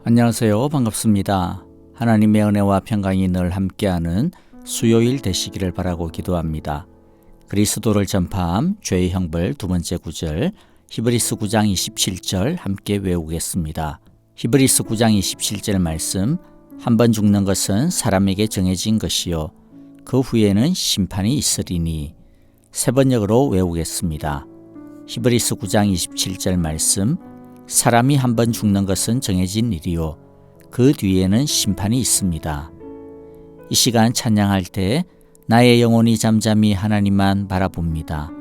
안녕하세요. 반갑습니다. 하나님의 은혜와 평강이 늘 함께하는 수요일 되시기를 바라고 기도합니다. 그리스도를 전파함 죄의 형벌 두 번째 구절 히브리서 9장 27절 함께 외우겠습니다. 히브리서 9장 27절 말씀, 한 번 죽는 것은 사람에게 정해진 것이요 그 후에는 심판이 있으리니. 세 번역으로 외우겠습니다. 히브리서 9장 27절 말씀, 사람이 한 번 죽는 것은 정해진 일이요 그 뒤에는 심판이 있습니다. 이 시간 찬양할 때 나의 영혼이 잠잠히 하나님만 바라봅니다.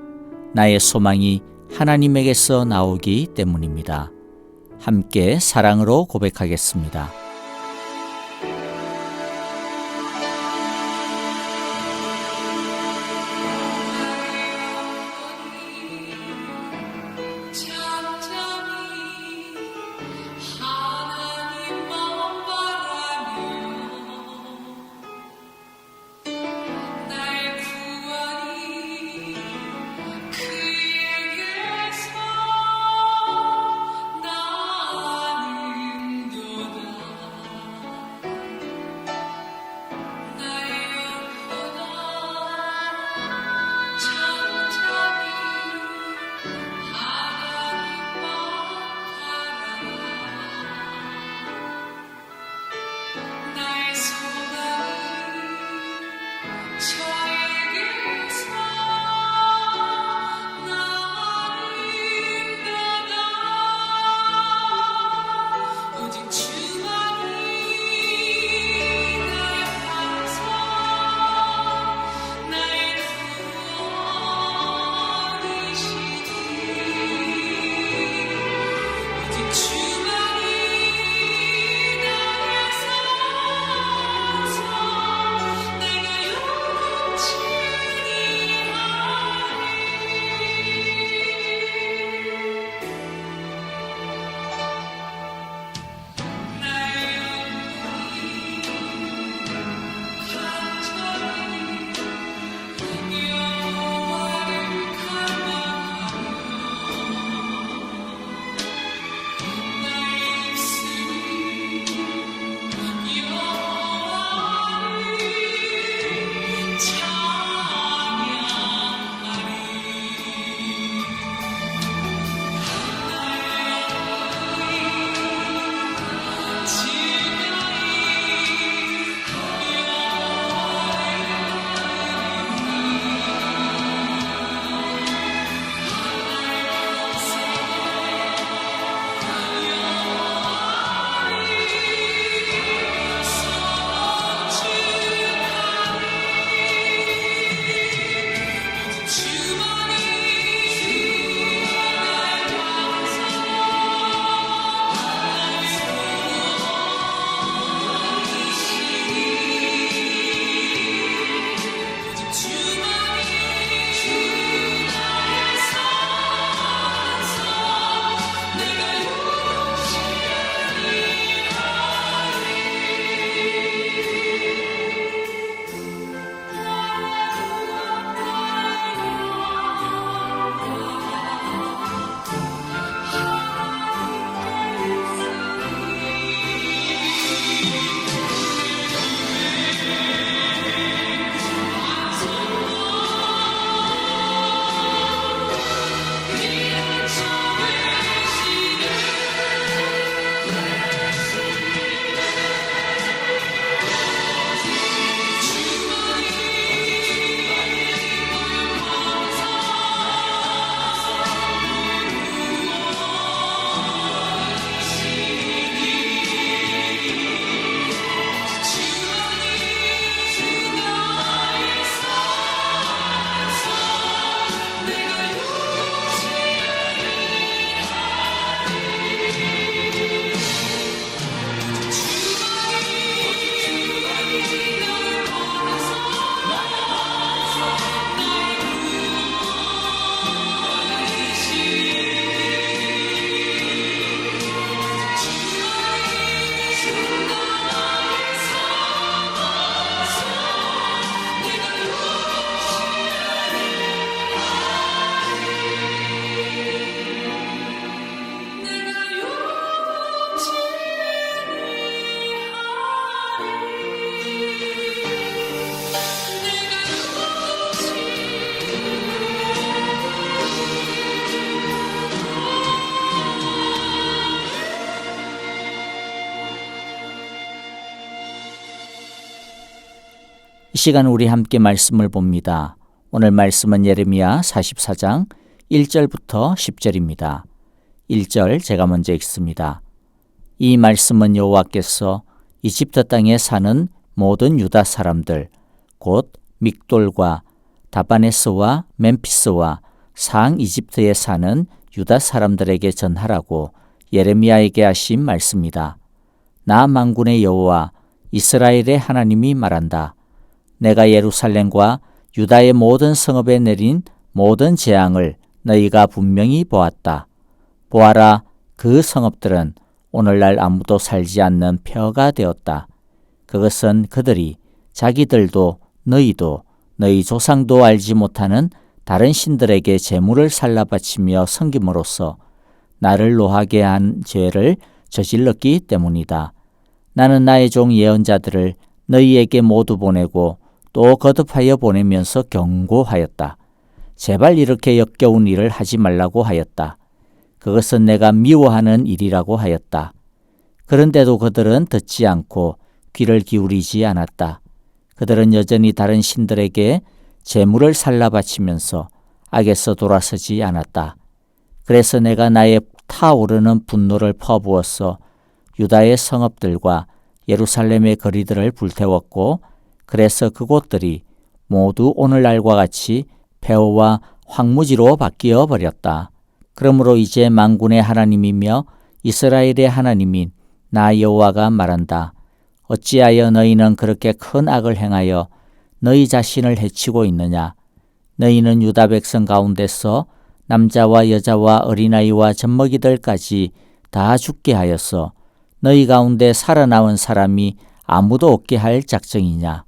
나의 소망이 하나님에게서 나오기 때문입니다. 함께 사랑으로 고백하겠습니다. 이 시간 우리 함께 말씀을 봅니다. 오늘 말씀은 예레미야 44장 1절부터 10절입니다. 1절 제가 먼저 읽습니다. 이 말씀은 여호와께서 이집트 땅에 사는 모든 유다 사람들 곧 믹돌과 다바네스와 멤피스와 상 이집트에 사는 유다 사람들에게 전하라고 예레미야에게 하신 말씀이다. 나 만군의 여호와 이스라엘의 하나님이 말한다. 내가 예루살렘과 유다의 모든 성읍에 내린 모든 재앙을 너희가 분명히 보았다. 보아라, 그 성읍들은 오늘날 아무도 살지 않는 폐허가 되었다. 그것은 그들이 자기들도 너희도 너희 조상도 알지 못하는 다른 신들에게 제물을 살라 바치며 섬김으로써 나를 노하게 한 죄를 저질렀기 때문이다. 나는 나의 종 예언자들을 너희에게 모두 보내고 또 거듭하여 보내면서 경고하였다. 제발 이렇게 역겨운 일을 하지 말라고 하였다. 그것은 내가 미워하는 일이라고 하였다. 그런데도 그들은 듣지 않고 귀를 기울이지 않았다. 그들은 여전히 다른 신들에게 제물을 살라 바치면서 악에서 돌아서지 않았다. 그래서 내가 나의 타오르는 분노를 퍼부어서 유다의 성읍들과 예루살렘의 거리들을 불태웠고, 그래서 그곳들이 모두 오늘날과 같이 폐허와 황무지로 바뀌어 버렸다. 그러므로 이제 만군의 하나님이며 이스라엘의 하나님인 나 여호와가 말한다. 어찌하여 너희는 그렇게 큰 악을 행하여 너희 자신을 해치고 있느냐? 너희는 유다 백성 가운데서 남자와 여자와 어린아이와 젖먹이들까지 다 죽게 하였어. 너희 가운데 살아남은 사람이 아무도 없게 할 작정이냐?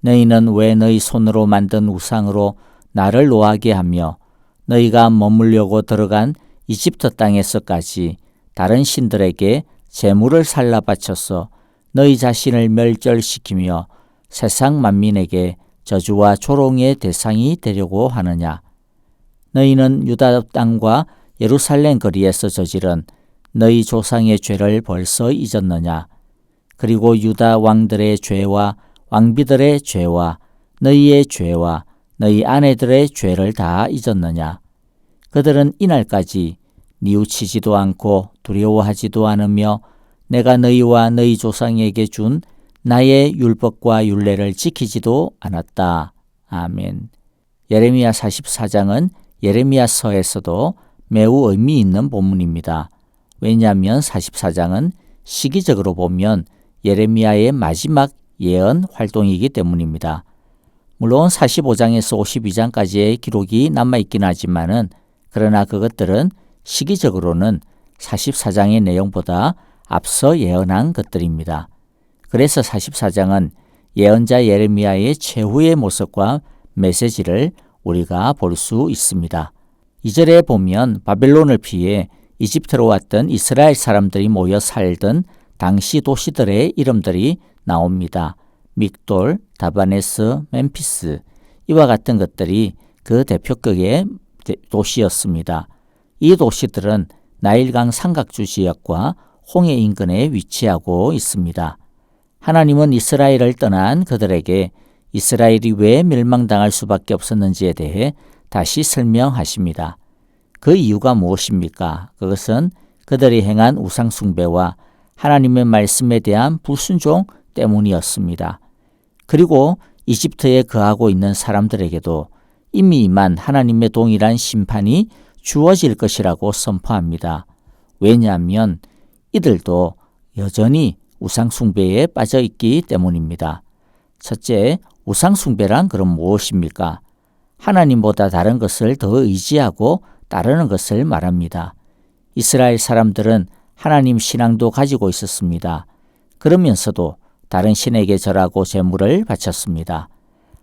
너희는 왜 너희 손으로 만든 우상으로 나를 노하게 하며 너희가 머물려고 들어간 이집트 땅에서까지 다른 신들에게 제물을 살라 바쳐서 너희 자신을 멸절시키며 세상 만민에게 저주와 조롱의 대상이 되려고 하느냐? 너희는 유다 땅과 예루살렘 거리에서 저지른 너희 조상의 죄를 벌써 잊었느냐? 그리고 유다 왕들의 죄와 왕비들의 죄와 너희의 죄와 너희 아내들의 죄를 다 잊었느냐? 그들은 이날까지 뉘우치지도 않고 두려워하지도 않으며 내가 너희와 너희 조상에게 준 나의 율법과 율례를 지키지도 않았다. 아멘. 예레미야 44장은 예레미야서에서도 매우 의미 있는 본문입니다. 왜냐하면 44장은 시기적으로 보면 예레미야의 마지막 예언 활동이기 때문입니다. 물론 45장에서 52장까지의 기록이 남아있긴 하지만은 그러나 그것들은 시기적으로는 44장의 내용보다 앞서 예언한 것들입니다. 그래서 44장은 예언자 예레미야의 최후의 모습과 메시지를 우리가 볼 수 있습니다. 2절에 보면 바벨론을 피해 이집트로 왔던 이스라엘 사람들이 모여 살던 당시 도시들의 이름들이 나옵니다. 믹돌, 다바네스, 멤피스 이와 같은 것들이 그 대표격의 도시였습니다. 이 도시들은 나일강 삼각주 지역과 홍해 인근에 위치하고 있습니다. 하나님은 이스라엘을 떠난 그들에게 이스라엘이 왜 멸망당할 수밖에 없었는지에 대해 다시 설명하십니다. 그 이유가 무엇입니까? 그것은 그들이 행한 우상 숭배와 하나님의 말씀에 대한 불순종 때문이었습니다. 그리고 이집트에 거하고 있는 사람들에게도 이미 임한 하나님의 동일한 심판이 주어질 것이라고 선포합니다. 왜냐하면 이들도 여전히 우상 숭배에 빠져 있기 때문입니다. 첫째, 우상 숭배란 그럼 무엇입니까? 하나님보다 다른 것을 더 의지하고 따르는 것을 말합니다. 이스라엘 사람들은 하나님 신앙도 가지고 있었습니다. 그러면서도 다른 신에게 절하고 제물을 바쳤습니다.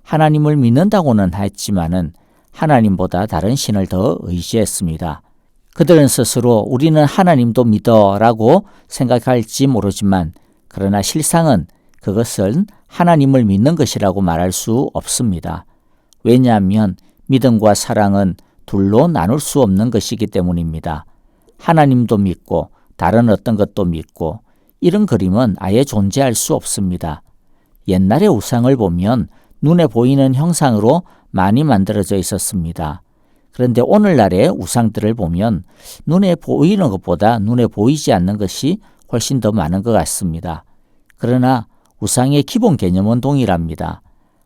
하나님을 믿는다고는 했지만은 하나님보다 다른 신을 더 의지했습니다. 그들은 스스로 우리는 하나님도 믿어라고 생각할지 모르지만 그러나 실상은 그것은 하나님을 믿는 것이라고 말할 수 없습니다. 왜냐하면 믿음과 사랑은 둘로 나눌 수 없는 것이기 때문입니다. 하나님도 믿고 다른 어떤 것도 믿고 이런 그림은 아예 존재할 수 없습니다. 옛날의 우상을 보면 눈에 보이는 형상으로 많이 만들어져 있었습니다. 그런데 오늘날의 우상들을 보면 눈에 보이는 것보다 눈에 보이지 않는 것이 훨씬 더 많은 것 같습니다. 그러나 우상의 기본 개념은 동일합니다.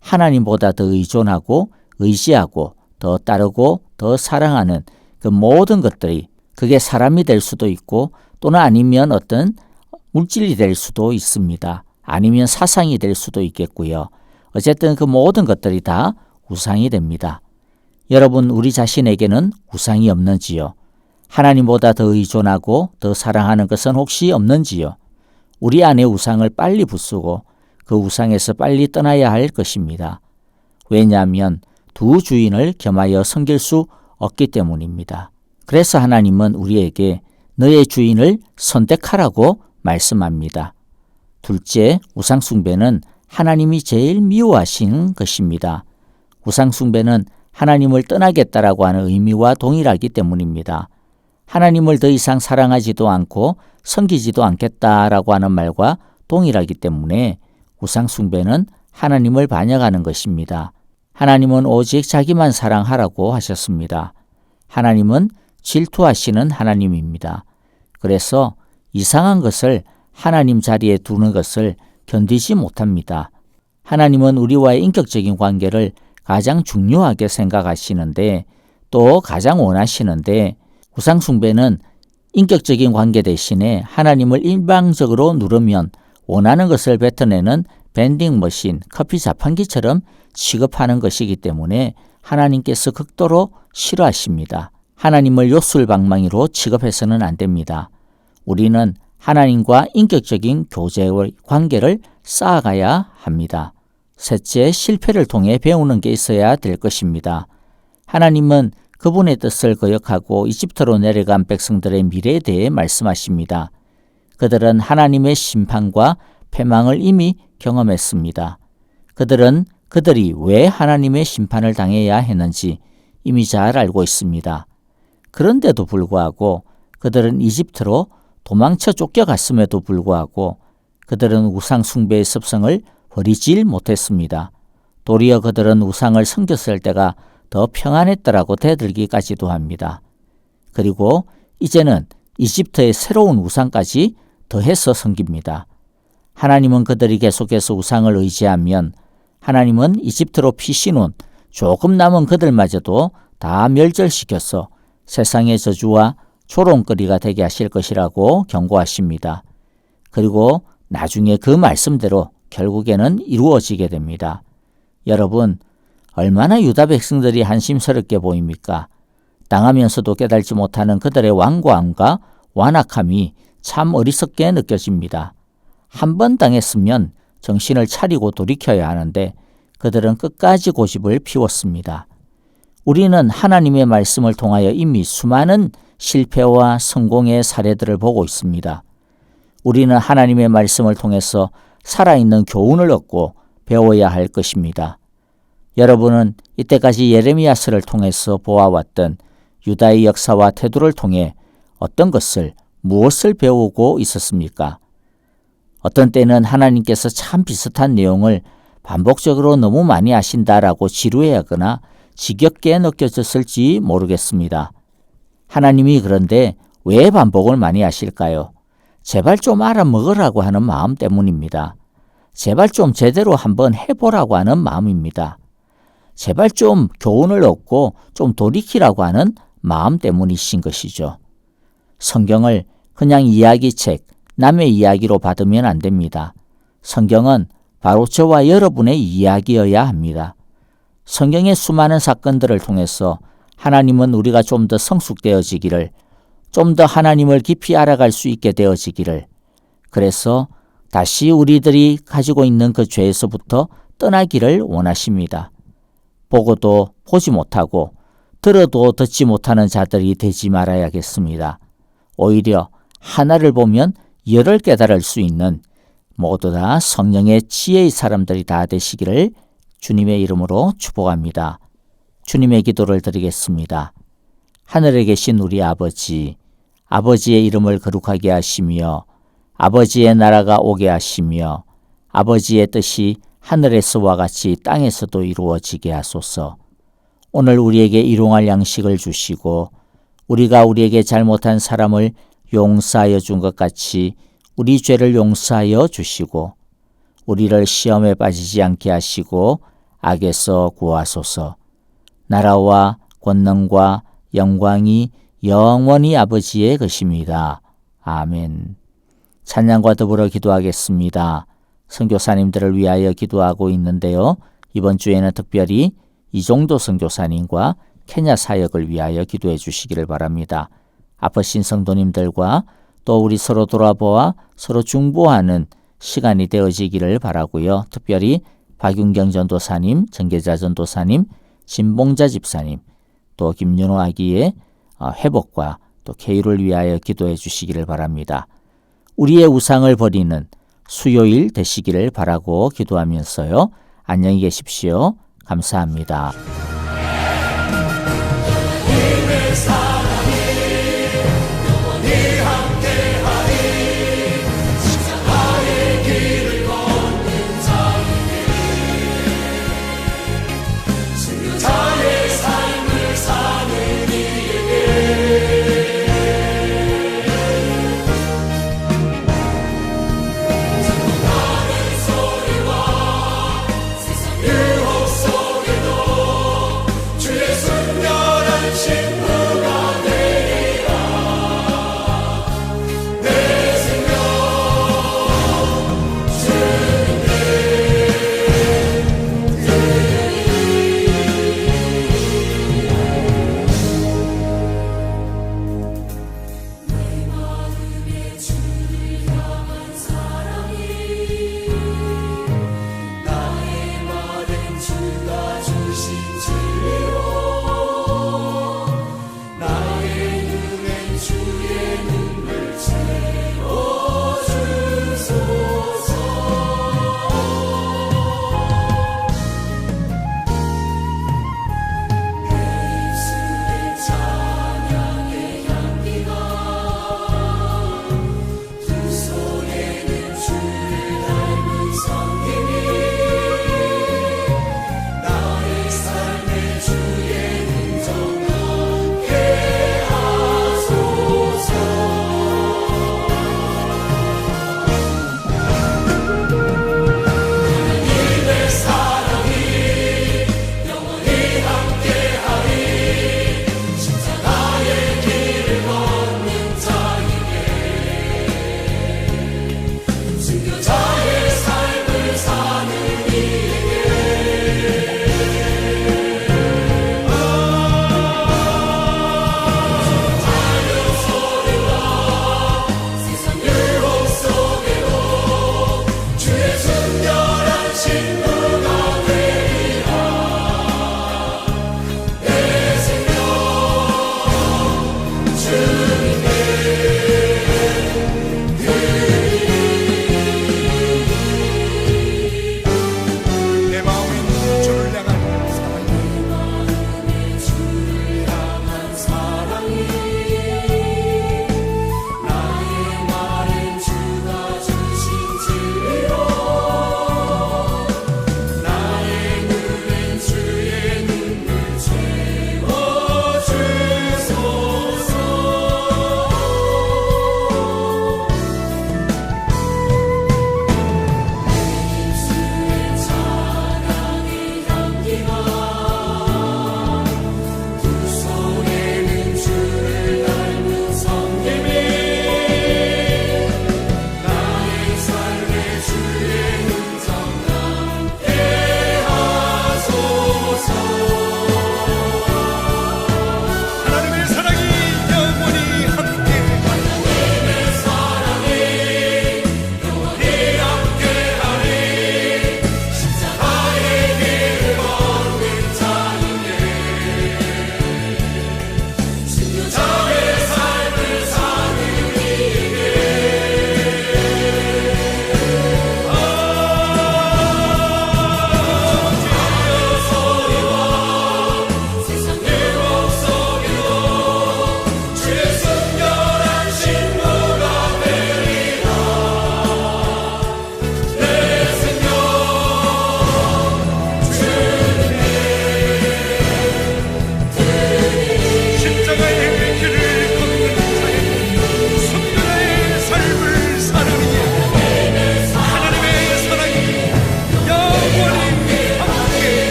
하나님보다 더 의존하고 의지하고 더 따르고 더 사랑하는 그 모든 것들이 그게 사람이 될 수도 있고 또는 아니면 어떤 물질이 될 수도 있습니다. 아니면 사상이 될 수도 있겠고요. 어쨌든 그 모든 것들이 다 우상이 됩니다. 여러분, 우리 자신에게는 우상이 없는지요? 하나님보다 더 의존하고 더 사랑하는 것은 혹시 없는지요? 우리 안에 우상을 빨리 부수고 그 우상에서 빨리 떠나야 할 것입니다. 왜냐하면 두 주인을 겸하여 섬길 수 없기 때문입니다. 그래서 하나님은 우리에게 너의 주인을 선택하라고 말씀합니다. 둘째, 우상 숭배는 하나님이 제일 미워하시는 것입니다. 우상 숭배는 하나님을 떠나겠다라고 하는 의미와 동일하기 때문입니다. 하나님을 더 이상 사랑하지도 않고 섬기지도 않겠다라고 하는 말과 동일하기 때문에 우상 숭배는 하나님을 반역하는 것입니다. 하나님은 오직 자기만 사랑하라고 하셨습니다. 하나님은 질투하시는 하나님입니다. 그래서 이상한 것을 하나님 자리에 두는 것을 견디지 못합니다. 하나님은 우리와의 인격적인 관계를 가장 중요하게 생각하시는데 또 가장 원하시는데 우상 숭배는 인격적인 관계 대신에 하나님을 일방적으로 누르면 원하는 것을 뱉어내는 밴딩 머신, 커피 자판기처럼 취급하는 것이기 때문에 하나님께서 극도로 싫어하십니다. 하나님을 요술방망이로 취급해서는 안 됩니다. 우리는 하나님과 인격적인 교제의 관계를 쌓아가야 합니다. 셋째, 실패를 통해 배우는 게 있어야 될 것입니다. 하나님은 그분의 뜻을 거역하고 이집트로 내려간 백성들의 미래에 대해 말씀하십니다. 그들은 하나님의 심판과 패망을 이미 경험했습니다. 그들은 그들이 왜 하나님의 심판을 당해야 했는지 이미 잘 알고 있습니다. 그런데도 불구하고 그들은 이집트로 도망쳐 쫓겨갔음에도 불구하고 그들은 우상 숭배의 습성을 버리질 못했습니다. 도리어 그들은 우상을 섬겼을 때가 더 평안했더라고 대들기까지도 합니다. 그리고 이제는 이집트의 새로운 우상까지 더해서 섬깁니다. 하나님은 그들이 계속해서 우상을 의지하면 하나님은 이집트로 피신온 조금 남은 그들마저도 다 멸절시켜서 세상의 저주와 조롱거리가 되게 하실 것이라고 경고하십니다. 그리고 나중에 그 말씀대로 결국에는 이루어지게 됩니다. 여러분, 얼마나 유다 백성들이 한심스럽게 보입니까? 당하면서도 깨달지 못하는 그들의 완고함과 완악함이 참 어리석게 느껴집니다. 한 번 당했으면 정신을 차리고 돌이켜야 하는데 그들은 끝까지 고집을 피웠습니다. 우리는 하나님의 말씀을 통하여 이미 수많은 실패와 성공의 사례들을 보고 있습니다. 우리는 하나님의 말씀을 통해서 살아있는 교훈을 얻고 배워야 할 것입니다. 여러분은 이때까지 예레미야서를 통해서 보아왔던 유다의 역사와 태도를 통해 어떤 것을, 무엇을 배우고 있었습니까? 어떤 때는 하나님께서 참 비슷한 내용을 반복적으로 너무 많이 하신다라고 지루해하거나 지겹게 느껴졌을지 모르겠습니다. 하나님이 그런데 왜 반복을 많이 하실까요? 제발 좀 알아먹으라고 하는 마음 때문입니다. 제발 좀 제대로 한번 해보라고 하는 마음입니다. 제발 좀 교훈을 얻고 좀 돌이키라고 하는 마음 때문이신 것이죠. 성경을 그냥 이야기책, 남의 이야기로 받으면 안 됩니다. 성경은 바로 저와 여러분의 이야기여야 합니다. 성경의 수많은 사건들을 통해서 하나님은 우리가 좀 더 성숙되어지기를, 좀 더 하나님을 깊이 알아갈 수 있게 되어지기를, 그래서 다시 우리들이 가지고 있는 그 죄에서부터 떠나기를 원하십니다. 보고도 보지 못하고 들어도 듣지 못하는 자들이 되지 말아야겠습니다. 오히려 하나를 보면 열을 깨달을 수 있는 모두 다 성령의 지혜의 사람들이 다 되시기를 주님의 이름으로 축복합니다. 주님의 기도를 드리겠습니다. 하늘에 계신 우리 아버지, 아버지의 이름을 거룩하게 하시며 아버지의 나라가 오게 하시며 아버지의 뜻이 하늘에서와 같이 땅에서도 이루어지게 하소서. 오늘 우리에게 일용할 양식을 주시고 우리가 우리에게 잘못한 사람을 용서하여 준 것 같이 우리 죄를 용서하여 주시고 우리를 시험에 빠지지 않게 하시고 악에서 구하소서. 나라와 권능과 영광이 영원히 아버지의 것입니다. 아멘. 찬양과 더불어 기도하겠습니다. 선교사님들을 위하여 기도하고 있는데요. 이번 주에는 특별히 이종도 선교사님과 케냐 사역을 위하여 기도해 주시기를 바랍니다. 아프신 성도님들과 또 우리 서로 돌아보아 서로 중보하는 시간이 되어지기를 바라고요. 특별히 박윤경 전도사님, 정계자 전도사님, 진봉자 집사님, 또 김윤호 아기의 회복과 또 쾌유를 위하여 기도해 주시기를 바랍니다. 우리의 우상을 버리는 수요일 되시기를 바라고 기도하면서요. 안녕히 계십시오. 감사합니다.